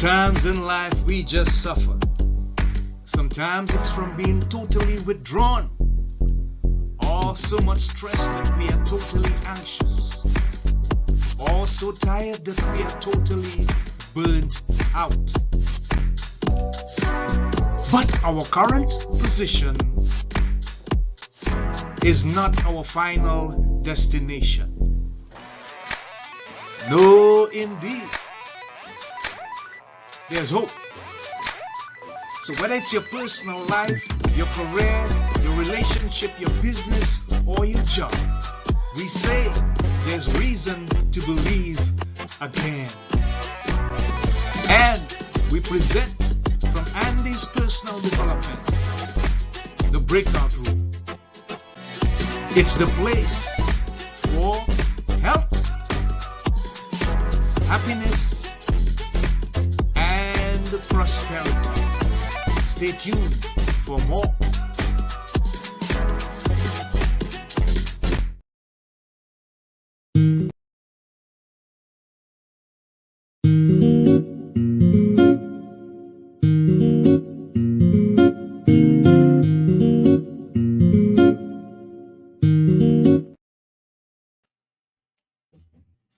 Sometimes in life we just suffer. Sometimes it's from being totally withdrawn, or so much stress that we are totally anxious, or so tired that we are totally burnt out. But our current position is not our final destination. No, indeed. There's hope. So whether it's your personal life, your career, your relationship, your business, or your job, we say there's reason to believe again. And we present from Andy's personal development, the Breakout Room. It's the place for health, happiness, and prosperity. Stay tuned for more.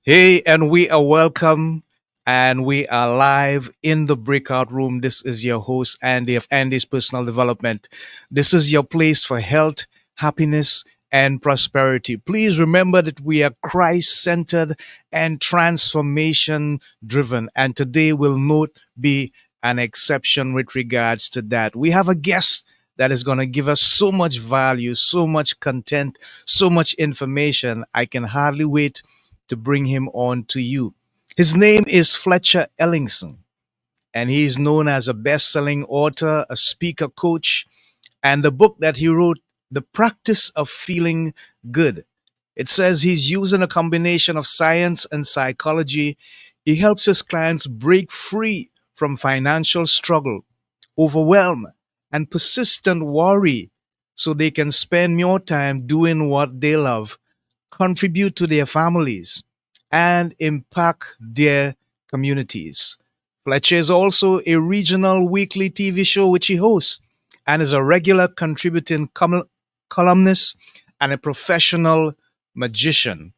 Hey, and we are welcome and we are live in the breakout room. This is your host, Andy of Andy's Personal Development. This is your place for health, happiness, and prosperity. Please remember that we are Christ centered and transformation driven. And today will not be an exception with regards to that. We have a guest that is going to give us so much value, so much content, so much information. I can hardly wait to bring him on to you. His name is Fletcher Ellingson, and he is known as a best-selling author, a speaker coach, and the book that he wrote, The Practice of Feeling Good. It says he's using a combination of science and psychology. He helps his clients break free from financial struggle, overwhelm, and persistent worry so they can spend more time doing what they love, contribute to their families, and impact their communities. Fletcher is also a regional weekly TV show which he hosts and is a regular contributing columnist and a professional magician.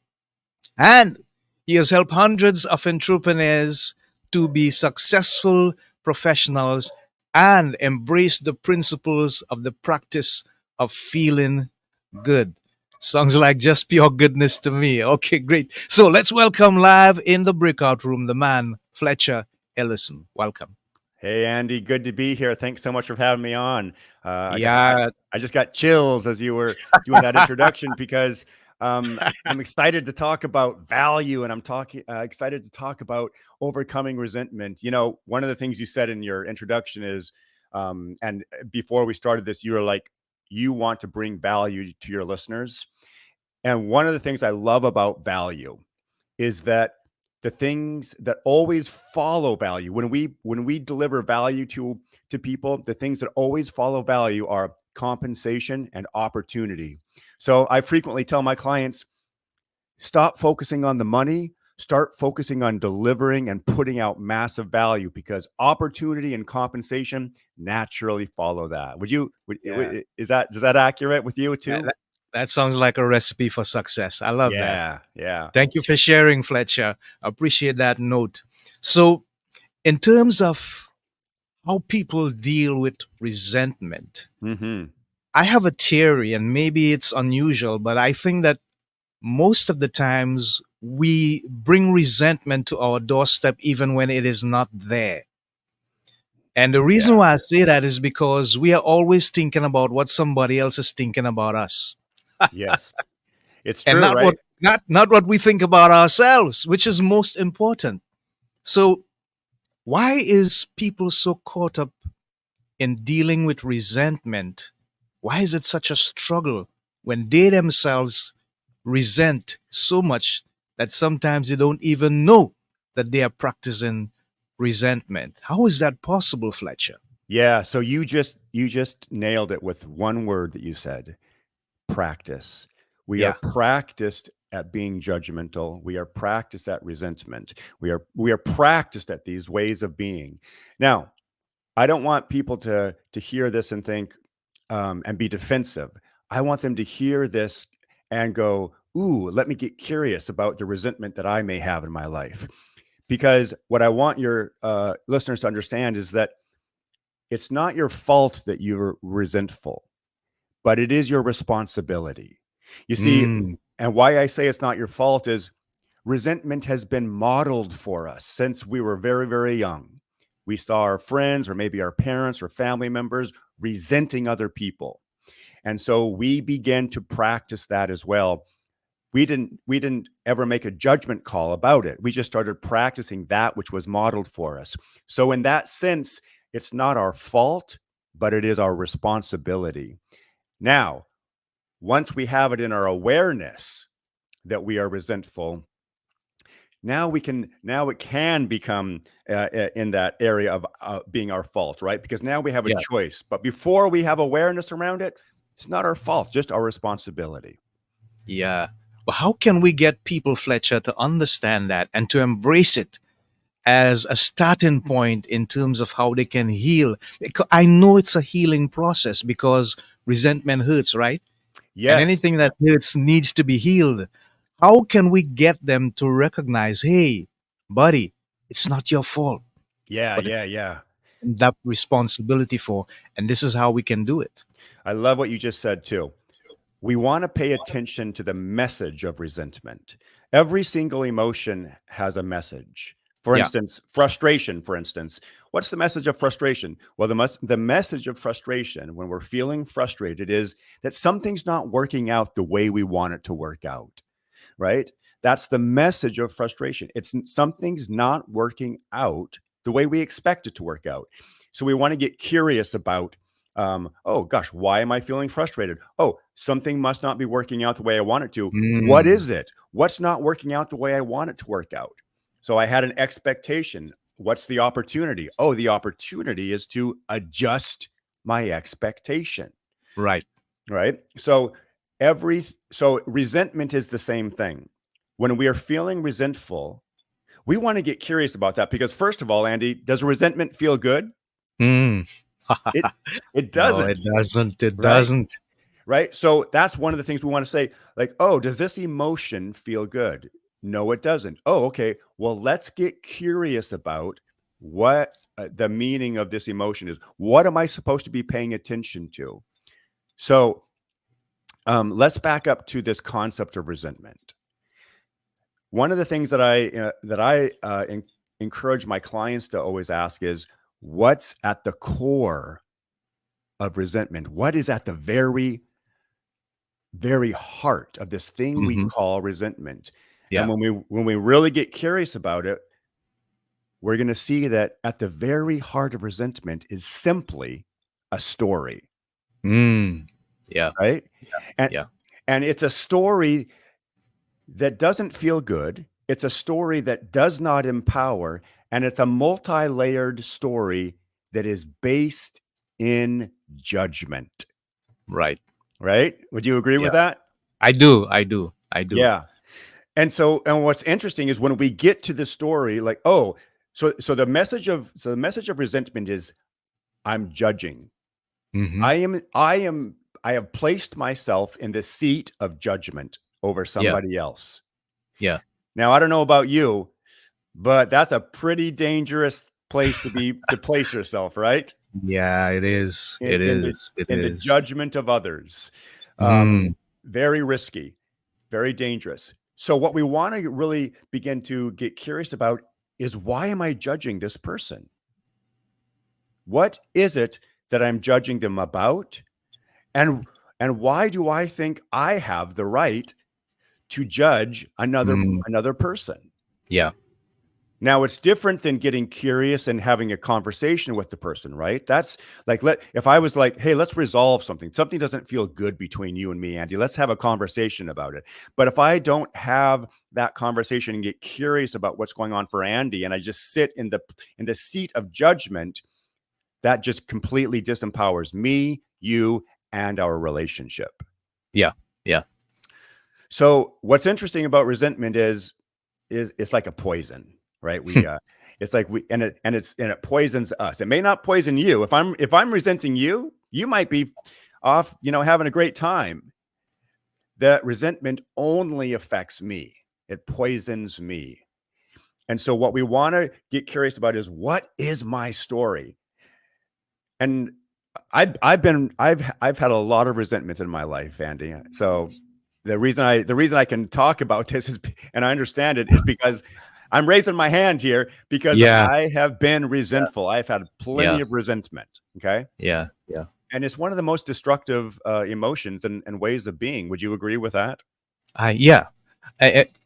And he has helped hundreds of entrepreneurs to be successful professionals and embrace the principles of the practice of feeling good. Sounds like just pure goodness to me. Okay, great. So let's welcome live in the breakout room the man, Fletcher Ellingson. Welcome. Hey, Andy, good to be here. Thanks so much for having me on. Yeah. I just got chills as you were doing that introduction because I'm excited to talk about value, and I'm excited to talk about overcoming resentment. You know, one of the things you said in your introduction is, and before we started this, you were like, you want to bring value to your listeners. And one of the things I love about value is that the things that always follow value, when we deliver value to people, the things that always follow value are compensation and opportunity. So I frequently tell my clients, stop focusing on the money, start focusing on delivering and putting out massive value, because opportunity and compensation naturally follow that. Does that accurate with you too? That sounds like a recipe for success. I love that. Yeah. Thank you for sharing, Fletcher. I appreciate that note. So, in terms of how people deal with resentment, I have a theory, and maybe it's unusual, but I think that most of the times we bring resentment to our doorstep even when it is not there. And the reason why I say that is because we are always thinking about what somebody else is thinking about us. Yes, it's and true, not right? not what we think about ourselves, which is most important. So why is people so caught up in dealing with resentment? Why is it such a struggle when they themselves resent so much that sometimes they don't even know that they are practicing resentment? How is that possible, Fletcher? Yeah, so you just nailed it with one word that you said: practice. We are Yeah. practiced at being judgmental. We are practiced at resentment. We are practiced at these ways of being. Now, I don't want people to hear this and think and be defensive. I want them to hear this and go, "Ooh, let me get curious about the resentment that I may have in my life." Because what I want your listeners to understand is that it's not your fault that you're resentful, but it is your responsibility. You see, Mm, and why I say it's not your fault is resentment has been modeled for us since we were very, very young. We saw our friends or maybe our parents or family members resenting other people. And so we began to practice that as well. We didn't ever make a judgment call about it. We just started practicing that which was modeled for us. So in that sense, it's not our fault, but it is our responsibility. Now, once we have it in our awareness that we are resentful, now it can become in that area of being our fault, right? Because now we have a yeah, choice. But before we have awareness around it, it's not our fault, just our responsibility. yeah. But how can we get people, Fletcher, to understand that and to embrace it as a starting point in terms of how they can heal? Because I know it's a healing process because resentment hurts, right? And Yes. anything that hurts needs to be healed. How can we get them to recognize, hey, buddy, it's not your fault, Yeah, but yeah, yeah. that responsibility for, and this is how we can do it. I love what you just said too. We want to pay attention to the message of resentment. Every single emotion has a message. For Yeah. instance, frustration, for instance. What's the message of frustration? Well, the message of frustration when we're feeling frustrated is that something's not working out the way we want it to work out, right? That's the message of frustration. Something's not working out the way we expect it to work out. So we want to get curious about, oh gosh, why am I feeling frustrated? Oh, something must not be working out the way I want it to. What Mm, is it? What's not working out the way I want it to work out? So I had an expectation. What's the opportunity? Oh, the opportunity is to adjust my expectation, right. right? So resentment is the same thing. When we are feeling resentful, we want to get curious about that because first of all, Andy, does resentment feel good? Mm. It it No, doesn't, it doesn't. It right? doesn't. Right? So that's one of the things we want to say like, "Oh, does this emotion feel good?" No, it doesn't. Oh, okay. Well, let's get curious about what the meaning of this emotion is. What am I supposed to be paying attention to? So, let's back up to this concept of resentment. One of the things that I encourage my clients to always ask is, "What's at the core of resentment? What is at the very, very heart of this thing we Hmm. call resentment?" And Yeah. when we really get curious about it, we're going to see that at the very heart of resentment is simply a story, Mm. Yeah. right? And Yeah. and it's a story that doesn't feel good. It's a story that does not empower, and it's a multi-layered story that is based in judgment, Right. right? Would you agree with Yeah. that? I do. I do. I do. Yeah. And what's interesting is when we get to the story, like, oh, so the message of resentment is I'm judging. Hmm. I have placed myself in the seat of judgment over Yeah. somebody else. Yeah. Now, I don't know about you, but that's a pretty dangerous place to place yourself, right? Yeah. It is. In It in the is. It in the is. judgment of others. Mm. Very risky, very dangerous. So what we wanna really begin to get curious about is why am I judging this person? What is it that I'm judging them about? And and why do I think I have the right to judge Mm. another person? Yeah. Now it's different than getting curious and having a conversation with the person, right? That's like if I was like, "Hey, let's resolve something. Something doesn't feel good between you and me, Andy. Let's have a conversation about it." But if I don't have that conversation and get curious about what's going on for Andy and I just sit in the seat of judgment, that just completely disempowers me, you, and our relationship. Yeah. Yeah. So what's interesting about resentment is it's like a poison, right? It's like we and it poisons us. It may not poison you. If I'm resenting you, you might be off, having a great time. That resentment only affects me. It poisons me. And so what we want to get curious about is, what is my story? And I've had a lot of resentment in my life, Andy. So the reason I can talk about this is, and I understand it, is because I'm raising my hand here because Yeah, I have been resentful. I've had plenty yeah, of resentment. Okay. yeah, yeah. And it's one of the most destructive emotions and ways of being. Would you agree with that? Yeah.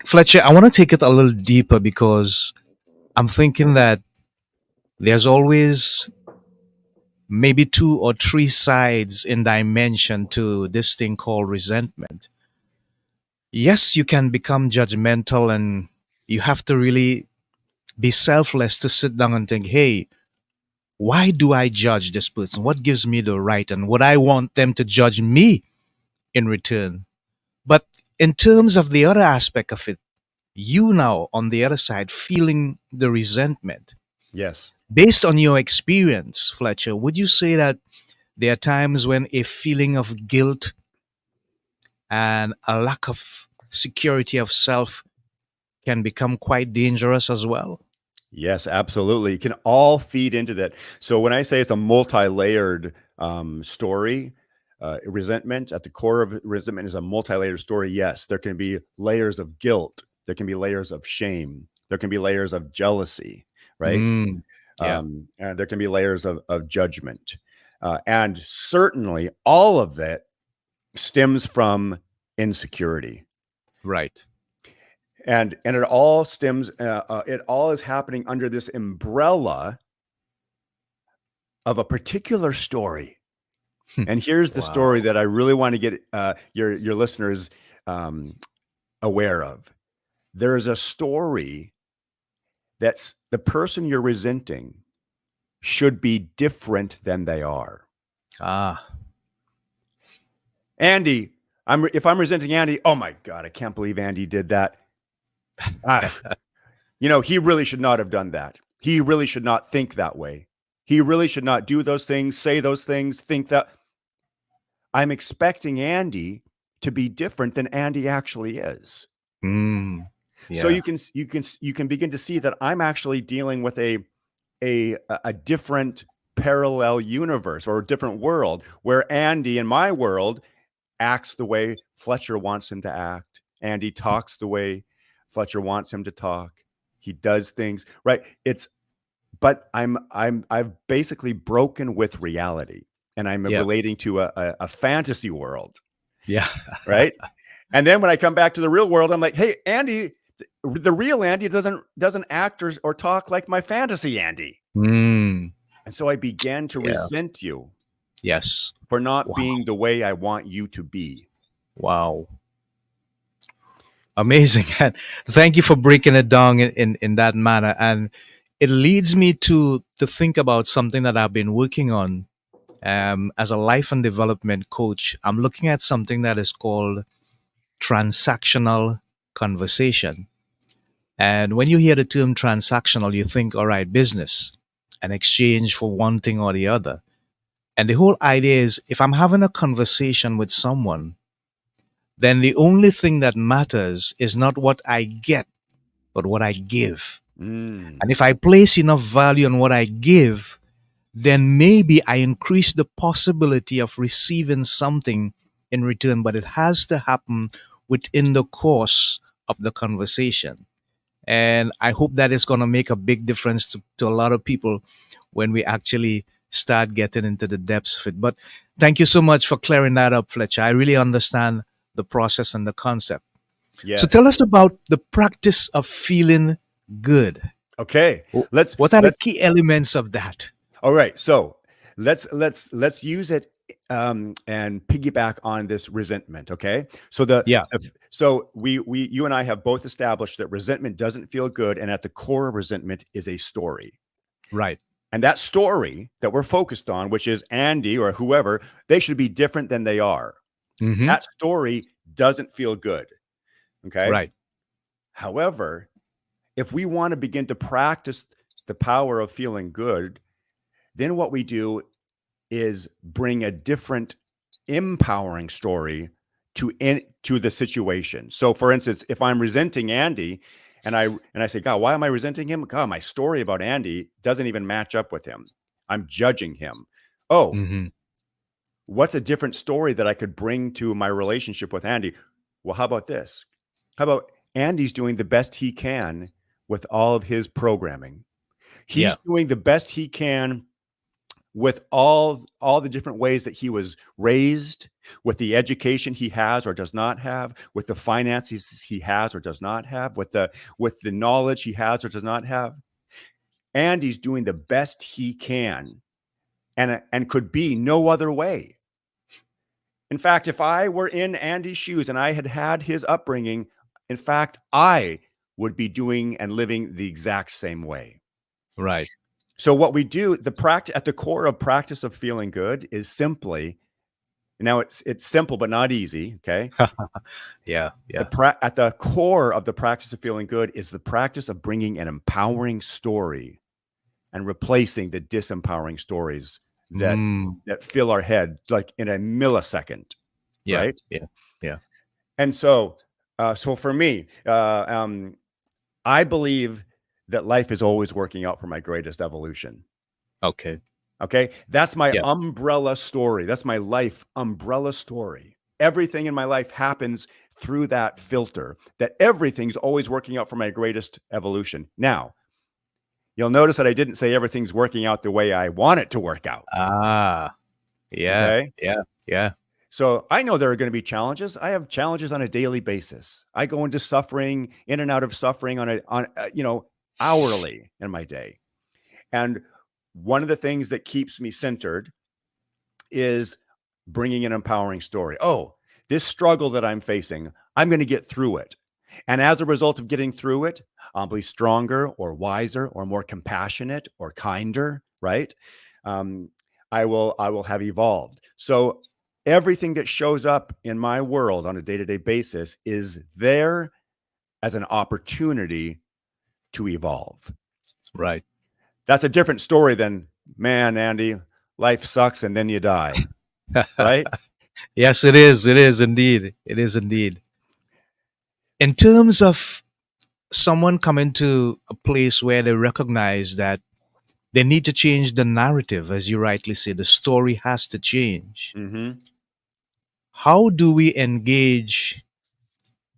Fletcher, I want to take it a little deeper because I'm thinking that there's always maybe two or three sides in dimension to this thing called resentment. Yes, you can become judgmental and you have to really be selfless to sit down and think, hey, why do I judge this person? What gives me the right? And would I want them to judge me in return? But in terms of the other aspect of it, you now on the other side feeling the resentment. Yes. Based on your experience, Fletcher, would you say that there are times when a feeling of guilt and a lack of security of self can become quite dangerous as well? Yes, absolutely. It can all feed into that. So when I say it's a multi-layered story, resentment at the core of resentment is a multi-layered story. Yes, there can be layers of guilt. There can be layers of shame. There can be layers of jealousy, right? Mm, yeah, And there can be layers of judgment. And certainly all of that stems from insecurity. right. And it all stems, it all is happening under this umbrella of a particular story. And here's the story Wow. that I really want to get your listeners um, aware of. There is a story that's the person you're resenting should be different than they are. Ah, Andy, if I'm resenting Andy, oh my God, I can't believe Andy did that. Ah, he really should not have done that. He really should not think that way. He really should not do those things, say those things, think that. I'm expecting Andy to be different than Andy actually is. mm, So yeah, you can begin to see that I'm actually dealing with a different parallel universe or a different world, where Andy in my world acts the way Fletcher wants him to act. Andy talks the way Fletcher wants him to talk. He does things right. But I've basically broken with reality, and I'm yeah, relating to a fantasy world, yeah. right? And then when I come back to the real world, I'm like, hey, Andy, the real Andy doesn't act or talk like my fantasy Andy. Mm, And so I began to yeah, resent you yes. for not Wow. being the way I want you to be. Wow. Amazing. And thank you for breaking it down in that manner. And it leads me to think about something that I've been working on as a life and development coach. I'm looking at something that is called transactional conversation. And when you hear the term transactional, you think, all right, business, an exchange for one thing or the other. And the whole idea is if I'm having a conversation with someone, then the only thing that matters is not what I get, but what I give. Mm, And if I place enough value on what I give, then maybe I increase the possibility of receiving something in return, but it has to happen within the course of the conversation. And I hope that is going to make a big difference to a lot of people when we actually start getting into the depths of it. But thank you so much for clearing that up, Fletcher. I really understand the process and the concept. So tell yes. us about the practice of feeling good. Okay. Let's What are the let's key elements of that? All right. So let's use it and piggyback on this resentment. Okay. So Yeah, so we you and I have both established that resentment doesn't feel good, and at the core of resentment is a story. right. And that story that we're focused on, which is Andy or whoever, they should be different than they are. Mm-hmm. That story doesn't feel good. Okay. Right. However, if we want to begin to practice the power of feeling good, then what we do is bring a different empowering story to the situation. So for instance, if I'm resenting Andy and I say, God, why am I resenting him? God, my story about Andy doesn't even match up with him. I'm judging him. Oh, Mm-hmm. what's a different story that I could bring to my relationship with Andy? Well, how about this? How about Andy's doing the best he can with all of his programming. He's Yeah. doing the best he can with all the different ways that he was raised, with the education he has or does not have, with the finances he has or does not have, with the knowledge he has or does not have. And he's doing the best he can, and could be no other way. In fact, if I were in Andy's shoes and I had had his upbringing, in fact, I would be doing and living the exact same way. Right. So what we do, the practice at the core of practice of feeling good is simply, now it's simple but not easy, okay? Yeah. Yeah. At the core of the practice of feeling good is the practice of bringing an empowering story and replacing the disempowering stories that Mm. that fill our head like in a millisecond, Yeah. right? Yeah. Yeah. And so for me, I believe that life is always working out for my greatest evolution. Okay. Okay. That's my Yeah. umbrella story. That's my life umbrella story. Everything in my life happens through that filter, that everything's always working out for my greatest evolution. Now, you'll notice that I didn't say everything's working out the way I want it to work out. Ah. Yeah. Okay. Yeah. Yeah. So I know there are going to be challenges. I have challenges on a daily basis. I go into suffering, in and out of suffering on hourly in my day. And one of the things that keeps me centered is bringing an empowering story. Oh, this struggle that I'm facing, I'm going to get through it. And as a result of getting through it, I'll be stronger or wiser or more compassionate or kinder, right? Um, I will have evolved. So everything that shows up in my world on a day-to-day basis is there as an opportunity to evolve. Right. That's a different story than, man, Andy, life sucks and then you die, right? Yes, it is. It is indeed. It is indeed. In terms of someone coming to a place where they recognize that they need to change the narrative, as you rightly say, the story has to change. Hmm. How do we engage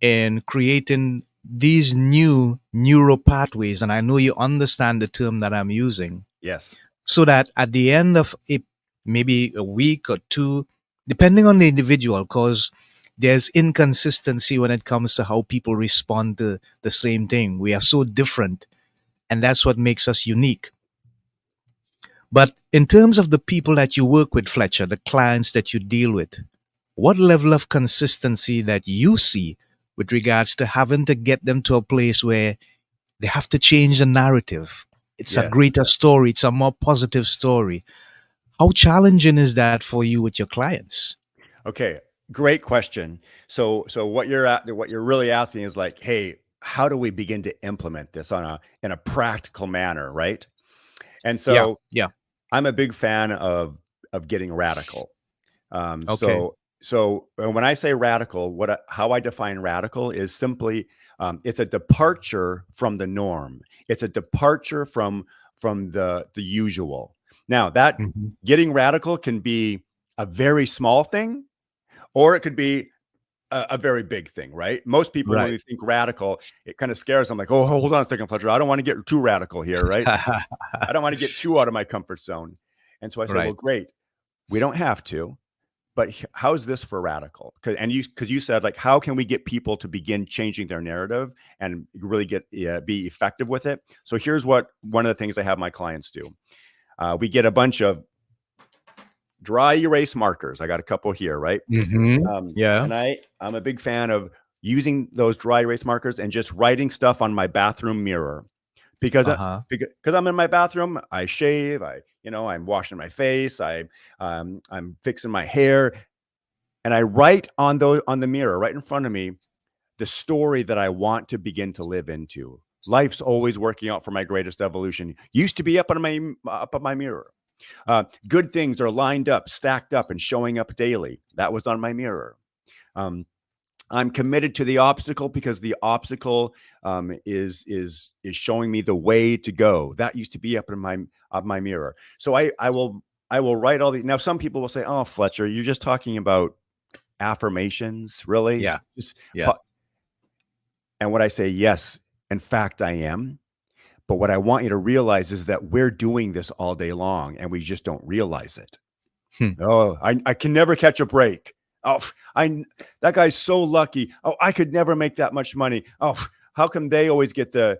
in creating these new neural pathways? And I know you understand the term that I'm using, Yes. so that at the end of maybe a week or two, depending on the individual, because there's inconsistency when it comes to how people respond to the same thing. We are so different, and that's what makes us unique. But in terms of the people that you work with, Fletcher, the clients that you deal with, what level of consistency that you see with regards to having to get them to a place where they have to change the narrative? It's a Yes. greater story, it's a more positive story. How challenging is that for you with your clients? Okay. Great question. So what you're really asking is like, hey, how do we begin to implement this in a practical manner, right? And Yeah, so yeah. I'm a big fan of getting radical. Um, Okay. so so when I say radical, how I define radical is simply it's a departure from the norm. It's a departure from the usual. Now that Hmm. getting radical can be a very small thing, or it could be a very big thing, right? Most people, when Right. we think radical, it kind of scares them, like, oh, hold on a second, Fletcher. I don't want to get too radical here, right? I don't want to get too out of my comfort zone. And so I say, well, Right. great. We don't have to, but how's this for radical? Because you said, like, how can we get people to begin changing their narrative and really be effective with it? So here's what one of the things I have my clients do. We get a bunch of dry erase markers. I got a couple here, right? Yeah. And I'm a big fan of using those dry erase markers and just writing stuff on my bathroom mirror because Uh-huh. I'm in my bathroom. I shave. I'm washing my face. I'm fixing my hair, and I write on the mirror right in front of me the story that I want to begin to live into. Life's always working out for my greatest evolution. Used to be up on my mirror. Good things are lined up, stacked up, and showing up daily. That was on my mirror. Um, I'm committed to the obstacle because the obstacle is showing me the way to go. That used to be up in my mirror. So I will write all these. Now some people will say, "Oh, Fletcher, you're just talking about affirmations, really?" Yeah. Just Yeah. and what I say, yes, in fact, I am. But what I want you to realize is that we're doing this all day long, and we just don't realize it. Hmm. Oh, I can never catch a break. Oh, I that guy's so lucky. Oh, I could never make that much money. Oh, how come they always get the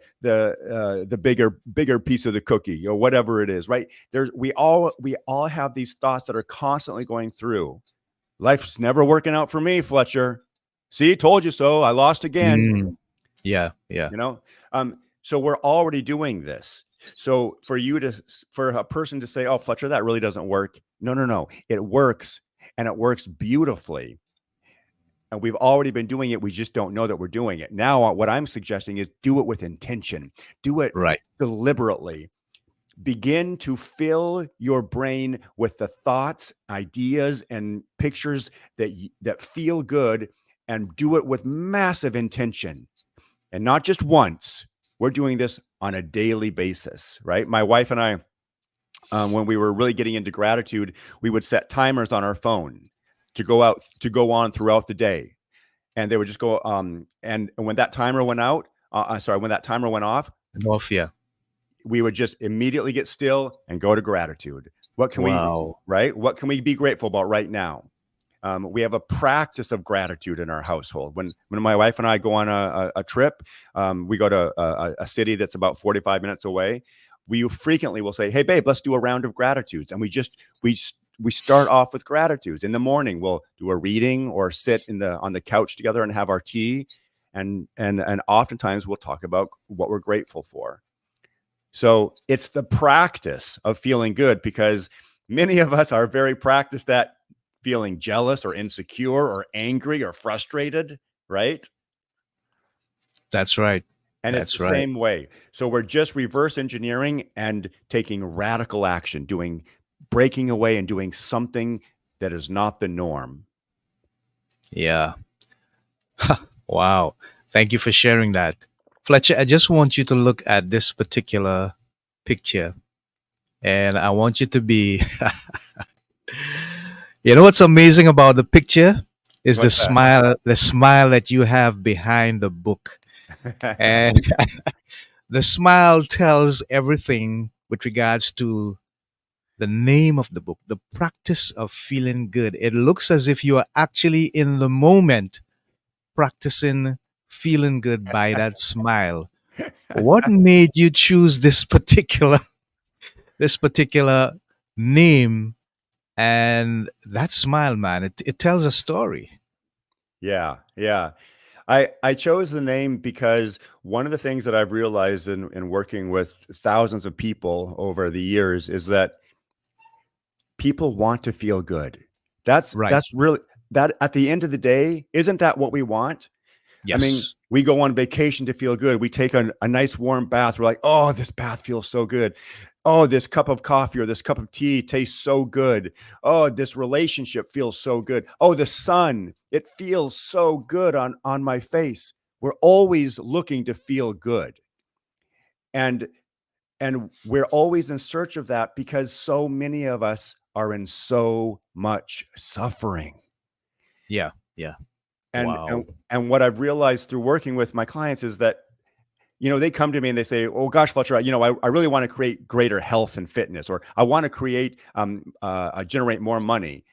bigger piece of the cookie or whatever it is, right? We all have these thoughts that are constantly going through. Life's never working out for me, Fletcher. See, told you so. I lost again. Mm. Yeah. Yeah. You know, so we're already doing this. So for a person to say, "Oh, Fletcher, that really doesn't work." No, no, no. It works, and it works beautifully. And we've already been doing it. We just don't know that we're doing it. Now, what I'm suggesting is do it with intention. Do it Right. deliberately. Begin to fill your brain with the thoughts, ideas, and pictures that feel good, and do it with massive intention. And not just once. We're doing this on a daily basis, right? My wife and I, when we were really getting into gratitude, we would set timers on our phone to go on throughout the day, and they would just go. And when that timer went out, when that timer went off, North. Yeah. we would just immediately get still and go to gratitude. What can we, Wow. right? What can we be grateful about right now? We have a practice of gratitude in our household. When my wife and I go on a trip, we go to a city that's about 45 minutes away. We frequently will say, "Hey, babe, let's do a round of gratitudes," and we start off with gratitudes. In the morning, we'll do a reading or sit on the couch together and have our tea, and oftentimes we'll talk about what we're grateful for. So it's the practice of feeling good, because many of us are very practiced at feeling jealous or insecure or angry or frustrated, right? That's right. And it's the That's right. same way. So we're just reverse engineering and taking radical action, breaking away and doing something that is not the norm. Yeah. Wow. Thank you for sharing that. Fletcher, I just want you to look at this particular picture, and I want you to be, you know what's amazing about the picture is What's that? the smile that you have behind the book. And the smile tells everything with regards to the name of the book, the practice of feeling good. It looks as if you are actually in the moment practicing feeling good by that smile. What made you choose this particular name and that smile, man? It tells a story. Yeah, yeah. I chose the name because one of the things that I've realized in working with thousands of people over the years is that people want to feel good. Right. That's really that at the end of the day, isn't that what we want? I mean, Yes. we go on vacation to feel good. We take a nice warm bath. We're like, oh, this bath feels so good. Oh, this cup of coffee or this cup of tea tastes so good. Oh, this relationship feels so good. Oh, the sun, it feels so good on my face. We're always looking to feel good. And and we're always in search of that because so many of us are in so much suffering. Yeah. Yeah. And and Wow. and what I've realized through working with my clients is that, they come to me and they say, "Oh gosh, Fletcher, I really want to create greater health and fitness, or I want to generate more money."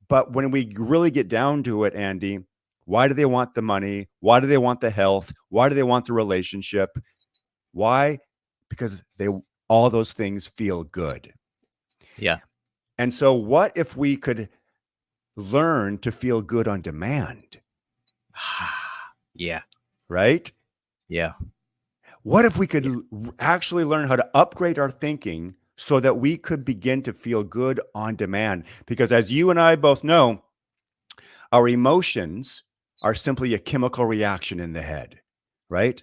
But when we really get down to it, Andy, why do they want the money? Why do they want the health? Why do they want the relationship? Why? Because all those things feel good. Yeah. And so, what if we could learn to feel good on demand, Yeah. right? Yeah. What if we could Yeah. actually learn how to upgrade our thinking so that we could begin to feel good on demand? Because as you and I both know, our emotions are simply a chemical reaction in the head, right?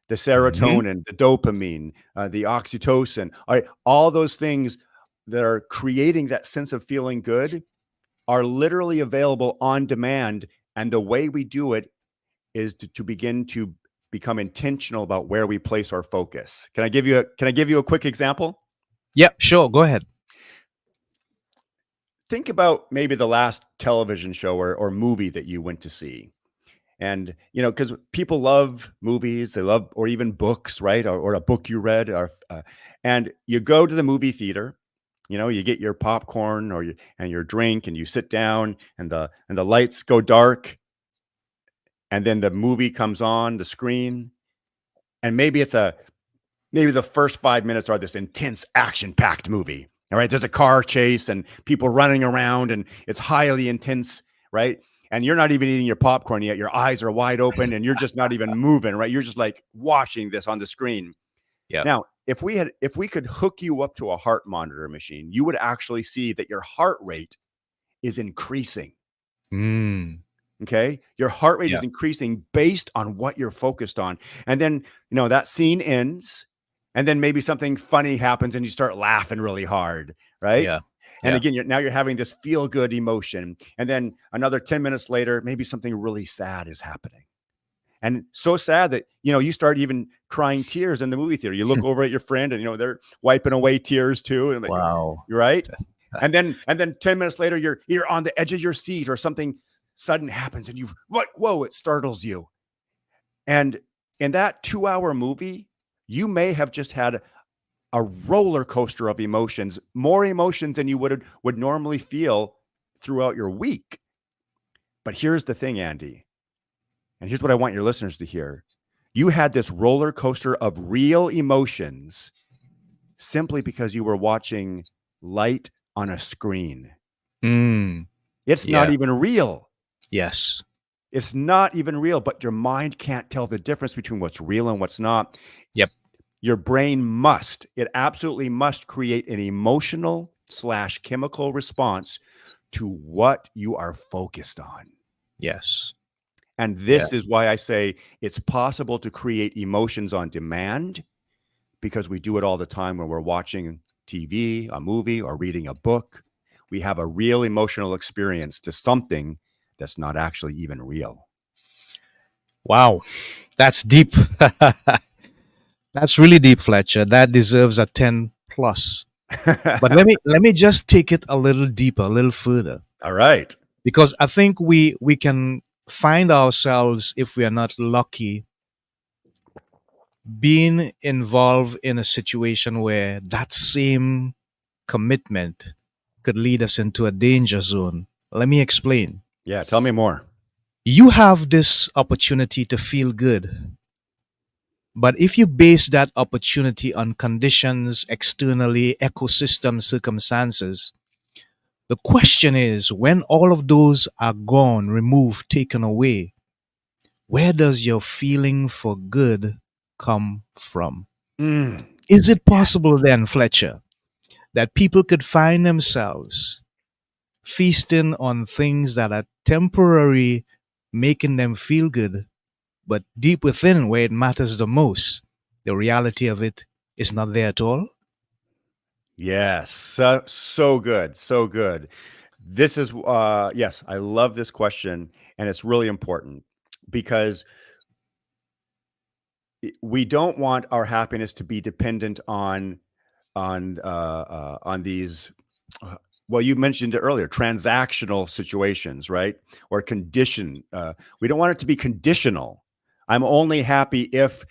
The Hmm. serotonin, the dopamine, the oxytocin, all those things that are creating that sense of feeling good are literally available on demand. And the way we do it is to begin to become intentional about where we place our focus. Can I give you a quick example? Yep, sure. Go ahead. Think about maybe the last television show or movie that you went to see. And, because people love movies, they love, or even books, right? Or a book you read, and you go to the movie theater, you get your popcorn and your drink, and you sit down, and the lights go dark, and then the movie comes on the screen, and maybe the first 5 minutes are this intense action-packed movie. All right, there's a car chase and people running around, and it's highly intense, right? And you're not even eating your popcorn yet. Your eyes are wide open, and you're just not even moving, right? You're just like watching this on the screen. Yep. Now, if we could hook you up to a heart monitor machine, you would actually see that your heart rate is increasing. Mm. Okay. Your heart rate is Yeah. increasing based on what you're focused on. And then, that scene ends. And then maybe something funny happens and you start laughing really hard. Right. Yeah. And Yeah. again, now you're having this feel good emotion. And then another 10 minutes later, maybe something really sad is happening. And so sad that, you start even crying tears in the movie theater. You look over at your friend and, they're wiping away tears too. And Wow. you're right. And then 10 minutes later, you're on the edge of your seat, or something sudden happens and whoa, it startles you. And in that 2-hour movie, you may have just had a roller coaster of emotions, more emotions than you would normally feel throughout your week. But here's the thing, Andy, and here's what I want your listeners to hear. You had this roller coaster of real emotions simply because you were watching light on a screen. Mm. It's not Yeah. even real. Yes. It's not even real, but your mind can't tell the difference between what's real and what's not. Yep. Your brain it absolutely must create an emotional / chemical response to what you are focused on. Yes. And Yeah. this is why I say it's possible to create emotions on demand, because we do it all the time when we're watching TV, a movie, or reading a book. We have a real emotional experience to something that's not actually even real. Wow. That's deep. That's really deep, Fletcher. That deserves a 10 plus. But let me just take it a little deeper, a little further. All right. Because I think we can find ourselves, if we are not lucky, being involved in a situation where that same commitment could lead us into a danger zone. Let me explain. Yeah, tell me more. You have this opportunity to feel good, but if you base that opportunity on conditions externally, ecosystem circumstances, the question is, when all of those are gone, removed, taken away, where does your feeling for good come from? Mm, Is it yes. possible then, Fletcher, that people could find themselves feasting on things that are temporary, making them feel good, but deep within where it matters the most, the reality of it is not there at all? Yes. So good. So good. This is yes, I love this question, and it's really important because we don't want our happiness to be dependent on these uh, well, you mentioned it earlier, transactional situations, right? Or we don't want it to be conditional. I'm only happy if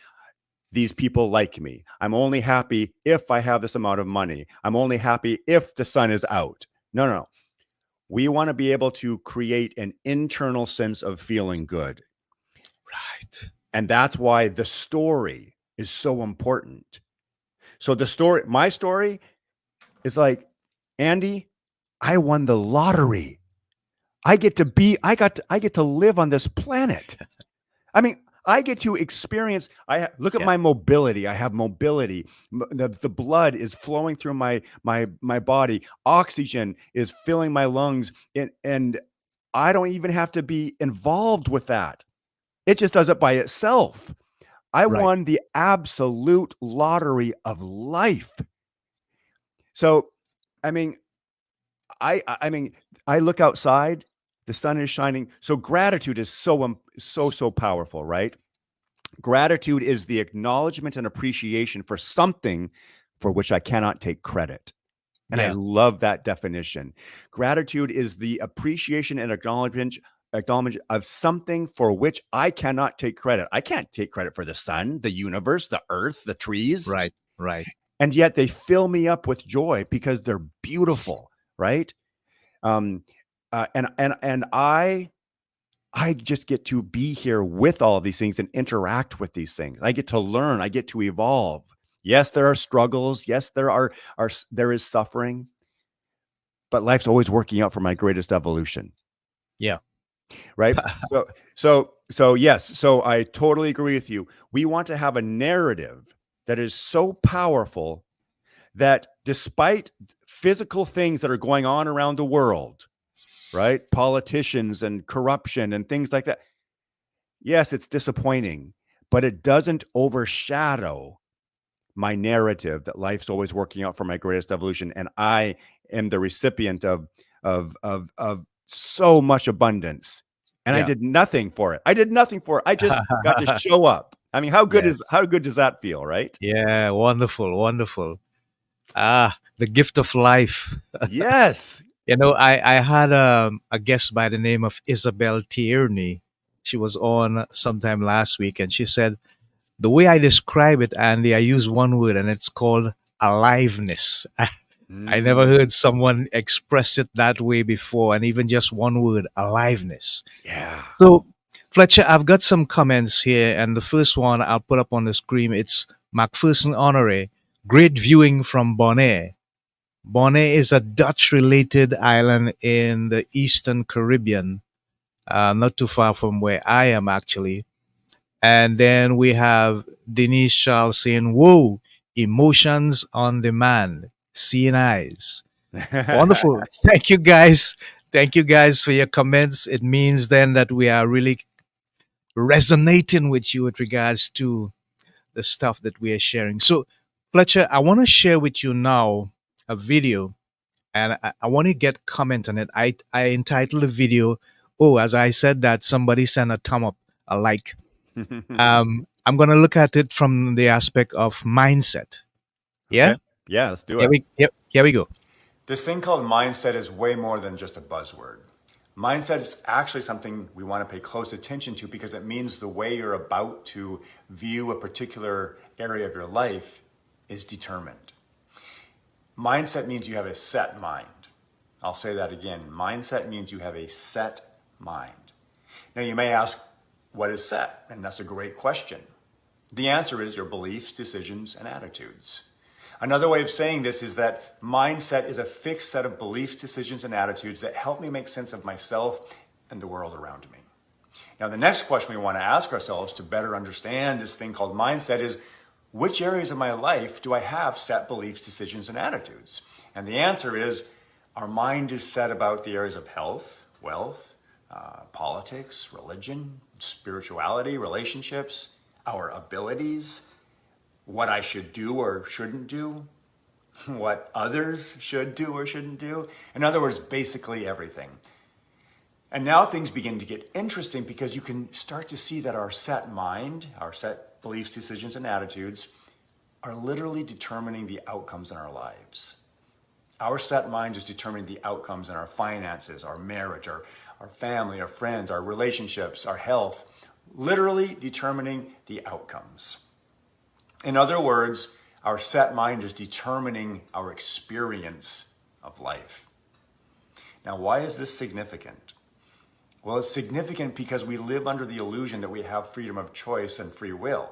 these people like me. I'm only happy if I have this amount of money. I'm only happy if the sun is out. No, no, no. We want to be able to create an internal sense of feeling good. Right. And that's why the story is so important. So my story is like, Andy, I won the lottery. I get to live on this planet. I mean, I get to experience. Look at Yeah. my mobility. I have mobility. The blood is flowing through my body. Oxygen is filling my lungs, and I don't even have to be involved with that. It just does it by itself. I Right. won the absolute lottery of life. So, I mean, I mean, I look outside, the sun is shining. So gratitude is so powerful, right? Gratitude is the acknowledgement and appreciation for something for which I cannot take credit. And I Yeah. love that definition. Gratitude is the appreciation and acknowledgement of something for which I cannot take credit. I can't take credit for the sun, the universe, the earth, the trees, Right. Right. and yet they fill me up with joy because they're beautiful, right? Um, and I just get to be here with all of these things and interact with these things. I get to learn. I get to evolve. Yes, there are struggles. Yes, there is suffering, but life's always working out for my greatest evolution, Yeah. right? So yes. So I totally agree with you. We want to have a narrative that is so powerful that despite physical things that are going on around the world, right? Politicians and corruption and things like that. Yes, it's disappointing, but it doesn't overshadow my narrative that life's always working out for my greatest evolution, and I am the recipient of so much abundance, and I Yeah. did nothing for it. I did nothing for it. I just got to show up. I mean, Yes. how good does that feel, right? Yeah. Wonderful. Wonderful. Ah, the gift of life. Yes. I had a guest by the name of Isabel Tierney. She was on sometime last week, and she said, the way I describe it, Andy, I use one word, and it's called aliveness. I never Mm, heard someone express it that way before, and even just one word, aliveness. yeah. So, Fletcher, I've got some comments here, and the first one I'll put up on the screen. It's Macpherson Honore. Great viewing from Bonaire. Bonaire is a Dutch related island in the Eastern Caribbean, not too far from where I am actually. And then we have Denise Charles saying, whoa, emotions on demand, seeing eyes. Wonderful. Thank you guys. Thank you guys for your comments. It means then that we are really resonating with you with regards to the stuff that we are sharing. So, Fletcher, I want to share with you now a video and I want to get comment on it. I entitled the video, oh, as I said that, somebody sent a thumb up, a like. I'm going to look at it from the aspect of mindset. Yeah? Okay. Yeah, let's do Here it. here we go. This thing called mindset is way more than just a buzzword. Mindset is actually something we want to pay close attention to because it means the way you're about to view a particular area of your life is determined. Mindset means you have a set mind. I'll say that again. Mindset means you have a set mind. Now you may ask, what is set? And that's a great question. The answer is your beliefs, decisions, and attitudes. Another way of saying this is that mindset is a fixed set of beliefs, decisions, and attitudes that help me make sense of myself and the world around me. Now, the next question we want to ask ourselves to better understand this thing called mindset is, which areas of my life do I have set beliefs, decisions, and attitudes? And the answer is, our mind is set about the areas of health, wealth, politics, religion, spirituality, relationships, our abilities, what I should do or shouldn't do, what others should do or shouldn't do. In other words, basically everything. And now things begin to get interesting because you can start to see that our set mind, our set beliefs, decisions, and attitudes are literally determining the outcomes in our lives. Our set mind is determining the outcomes in our finances, our marriage, our family, our friends, our relationships, our health, literally determining the outcomes. In other words, our set mind is determining our experience of life. Now, why is this significant? Well, it's significant because we live under the illusion that we have freedom of choice and free will.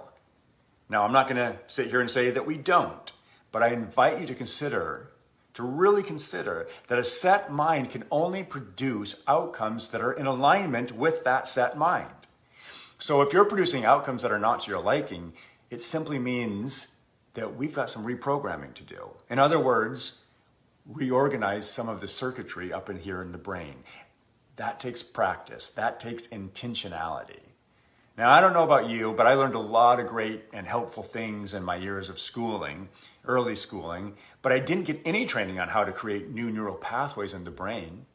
Now, I'm not going to sit here and say that we don't, but I invite you to really consider that a set mind can only produce outcomes that are in alignment with that set mind. So if you're producing outcomes that are not to your liking, it simply means that we've got some reprogramming to do. In other words, reorganize some of the circuitry up in here in the brain. That takes practice. That takes intentionality. Now, I don't know about you, but I learned a lot of great and helpful things in my years of schooling, early schooling, but I didn't get any training on how to create new neural pathways in the brain.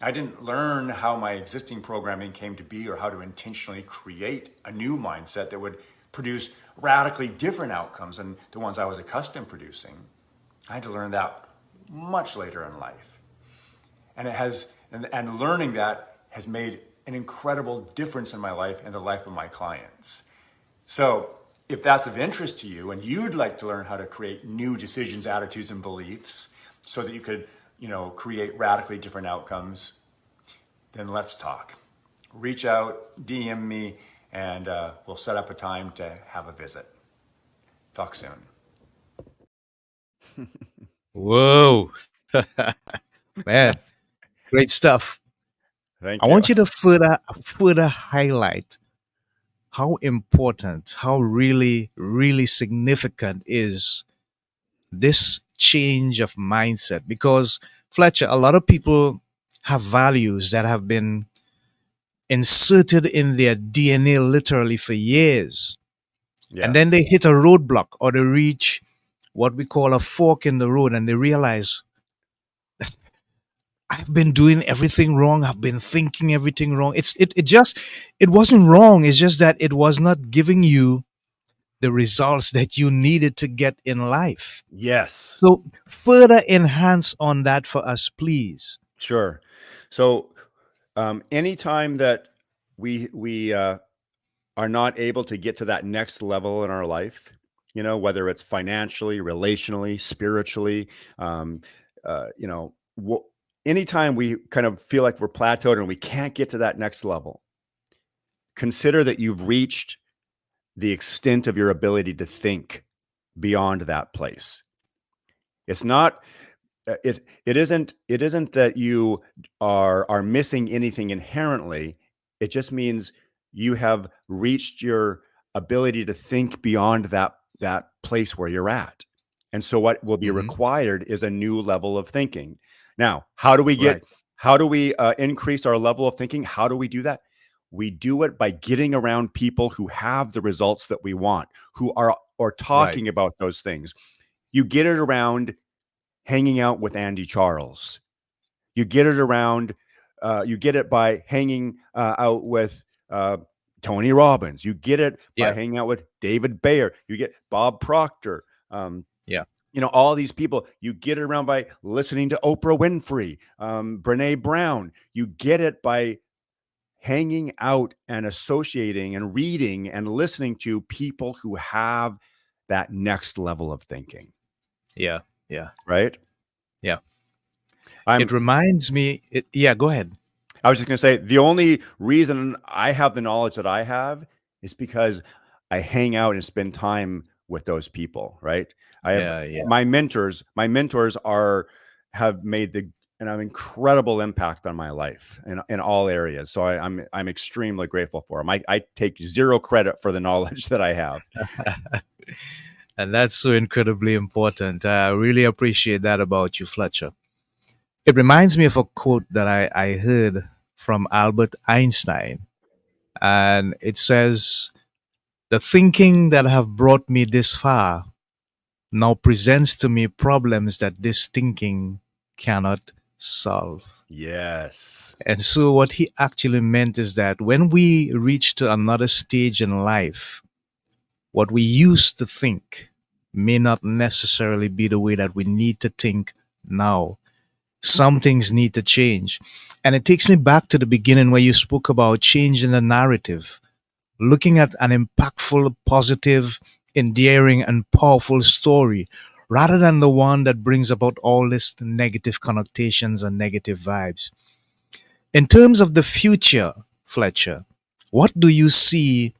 I didn't learn how my existing programming came to be or how to intentionally create a new mindset that would produce radically different outcomes than the ones I was accustomed producing. I had to learn that much later in life. And it has, and learning that has made an incredible difference in my life and the life of my clients. So if that's of interest to you and you'd like to learn how to create new decisions, attitudes, and beliefs so that you could, create radically different outcomes, then let's talk. Reach out, DM me, and we'll set up a time to have a visit. Talk soon. Whoa. Man, great stuff. Thank I you. want you to further highlight how important, how really, really significant is this change of mindset. Because, Fletcher, a lot of people have values that have been inserted in their DNA literally for years. And then Yes. they hit a roadblock or they reach what we call a fork in the road and they realize I've been doing everything wrong. I've been thinking everything wrong. It wasn't wrong. It's just that it was not giving you the results that you needed to get in life. Yes. So further enhance on that for us, please. Sure. So anytime that we are not able to get to that next level in our life, whether it's financially, relationally, spiritually, um, uh, you know, wh- anytime we kind of feel like we're plateaued and we can't get to that next level, consider that you've reached the extent of your ability to think beyond that place. It's not it isn't that you are missing anything inherently. It just means you have reached your ability to think beyond that place where you're at. And so what will be Hmm. required is a new level of thinking. Now, how do we increase our level of thinking? How do we do that? We do it by getting around people who have the results that we want, who are or Right. talking about those things. You get it around hanging out with Andy Charles. You get it around, you get it by hanging out with Tony Robbins. You get it by Yeah. hanging out with David Bayer. You get Bob Proctor. Um, Yeah. all these people. You get it around by listening to Oprah Winfrey, Brene Brown. You get it by hanging out and associating and reading and listening to people who have that next level of thinking, Yeah. Yeah. right? Yeah. It I'm reminds me. Yeah. Go ahead. I was just gonna say the only reason I have the knowledge that I have is because I hang out and spend time with those people, right? I have Yeah. Yeah. my mentors have made an incredible impact on my life in all areas. So I'm extremely grateful for them. I take zero credit for the knowledge that I have. And that's so incredibly important. I really appreciate that about you, Fletcher. It reminds me of a quote that I heard from Albert Einstein. And it says, the thinking that have brought me this far now presents to me problems that this thinking cannot solve. Yes. And so, what he actually meant is that when we reach to another stage in life, what we used to think may not necessarily be the way that we need to think now. Some things need to change. And it takes me back to the beginning where you spoke about changing the narrative, looking at an impactful, positive, endearing, and powerful story rather than the one that brings about all these negative connotations and negative vibes. In terms of the future, Fletcher, what do you see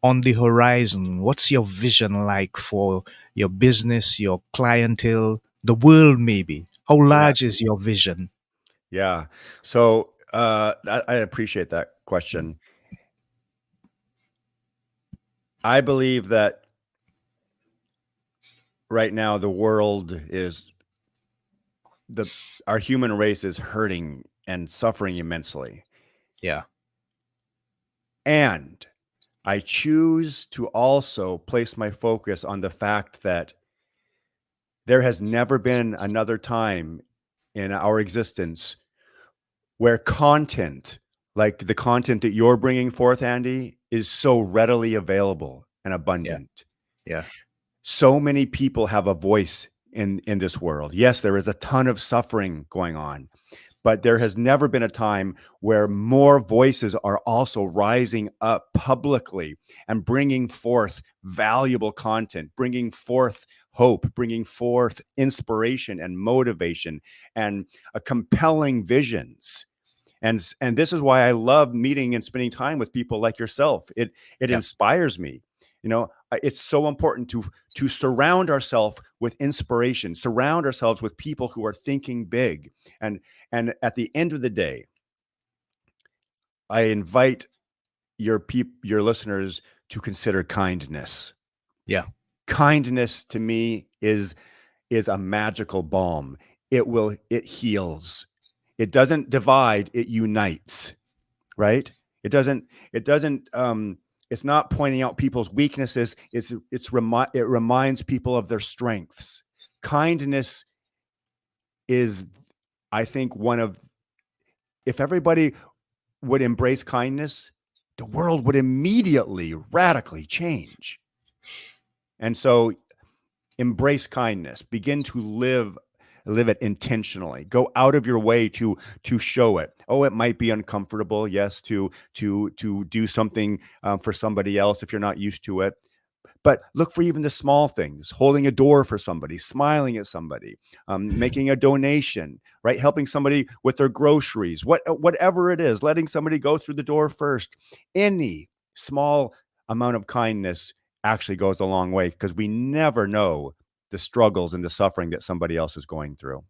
on the horizon? What's your vision like for your business, your clientele, the world, maybe? How Yeah. large is your vision? Yeah. So I appreciate that question. I believe that right now the world is the our human race is hurting and suffering immensely. Yeah. And I choose to also place my focus on the fact that there has never been another time in our existence where content, like the content that you're bringing forth, Andy, is so readily available and Yeah. abundant. Yeah. So many people have a voice in this world. Yes, there is a ton of suffering going on, but there has never been a time where more voices are also rising up publicly and bringing forth valuable content, bringing forth hope, bringing forth inspiration and motivation and compelling visions. And this is why I love meeting and spending time with people like yourself. It Yeah. inspires me. It's so important to surround ourselves with inspiration, surround ourselves with people who are thinking big. And at the end of the day, I invite your listeners to consider kindness. Yeah. Kindness to me is a magical balm. It heals. It doesn't divide, it unites, right? It doesn't it's not pointing out people's weaknesses. It reminds people of their strengths. Kindness is, I think, if everybody would embrace kindness, the world would immediately radically change. And so embrace kindness, begin to live it intentionally, go out of your way to show it. Oh, it might be uncomfortable, yes, to do something for somebody else if you're not used to it, but look for even the small things: holding a door for somebody, smiling at somebody, making a donation, right? Helping somebody with their groceries, whatever it is, letting somebody go through the door first. Any small amount of kindness actually goes a long way, because we never know the struggles and the suffering that somebody else is going through.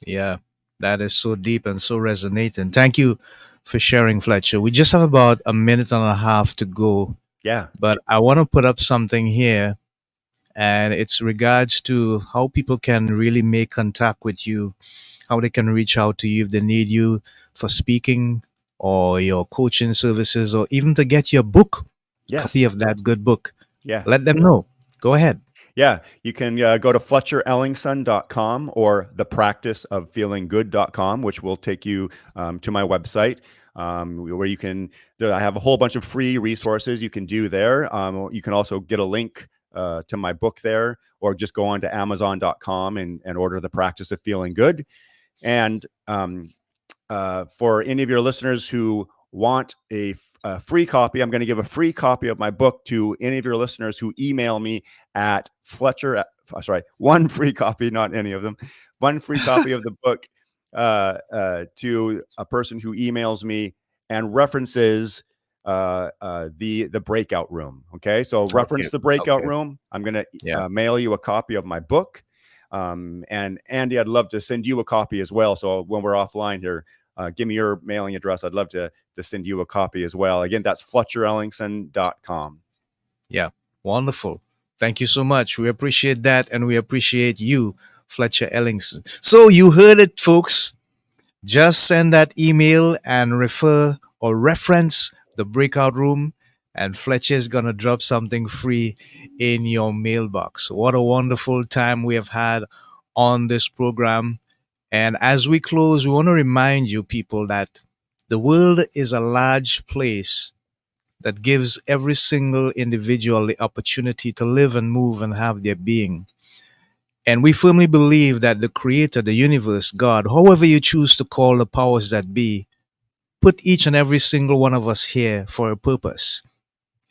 Yeah. That is so deep and so resonating. Thank you for sharing, Fletcher. We just have about a minute and a half to go, Yeah. but I want to put up something here, and it's regards to how people can really make contact with you, how they can reach out to you if they need you for speaking or your coaching services, or even to get your book, copy Yes. of that good book. Yeah. Let them know. Go ahead. Yeah, you can go to FletcherEllingson.com or thepracticeoffeelinggood.com, which will take you to my website, where I have a whole bunch of free resources you can do there. You can also get a link to my book there, or just go on to Amazon.com and order The Practice of Feeling Good. And for any of your listeners who want a free copy, I'm going to give a free copy of my book to any of your listeners who email me at one free copy, not any of them, one free copy of the book to a person who emails me and references the Breakout Room. Okay, so reference Okay. the Breakout Okay. Room. I'm going Yeah. to mail you a copy of my book. And Andy, I'd love to send you a copy as well. So when we're offline here, give me your mailing address. I'd love to send you a copy as well. Again, that's FletcherEllingson.com. Yeah. Wonderful. Thank you so much. We appreciate that, and we appreciate you, Fletcher Ellingson. So you heard it, folks. Just send that email and refer or reference the breakout room, and Fletcher's gonna drop something free in your mailbox. What a wonderful time we have had on this program. And as we close, we want to remind you, people, that the world is a large place that gives every single individual the opportunity to live and move and have their being. And we firmly believe that the creator, the universe, God, however you choose to call the powers that be, put each and every single one of us here for a purpose.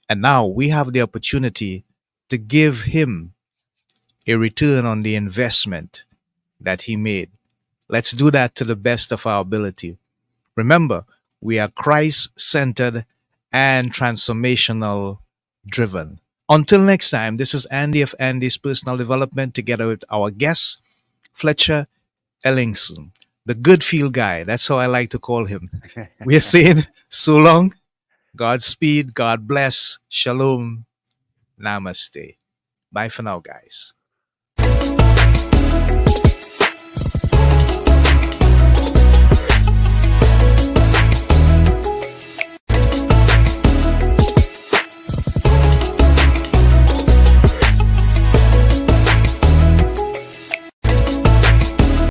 And now we have the opportunity to give him a return on the investment that he made. Let's do that to the best of our ability. Remember, we are Christ centered and transformational driven. Until next time, this is Andy of Andy's Personal Development, together with our guest, Fletcher Ellingson, the good feel guy. That's how I like to call him. We are saying so long, Godspeed, God bless, Shalom, Namaste. Bye for now, guys.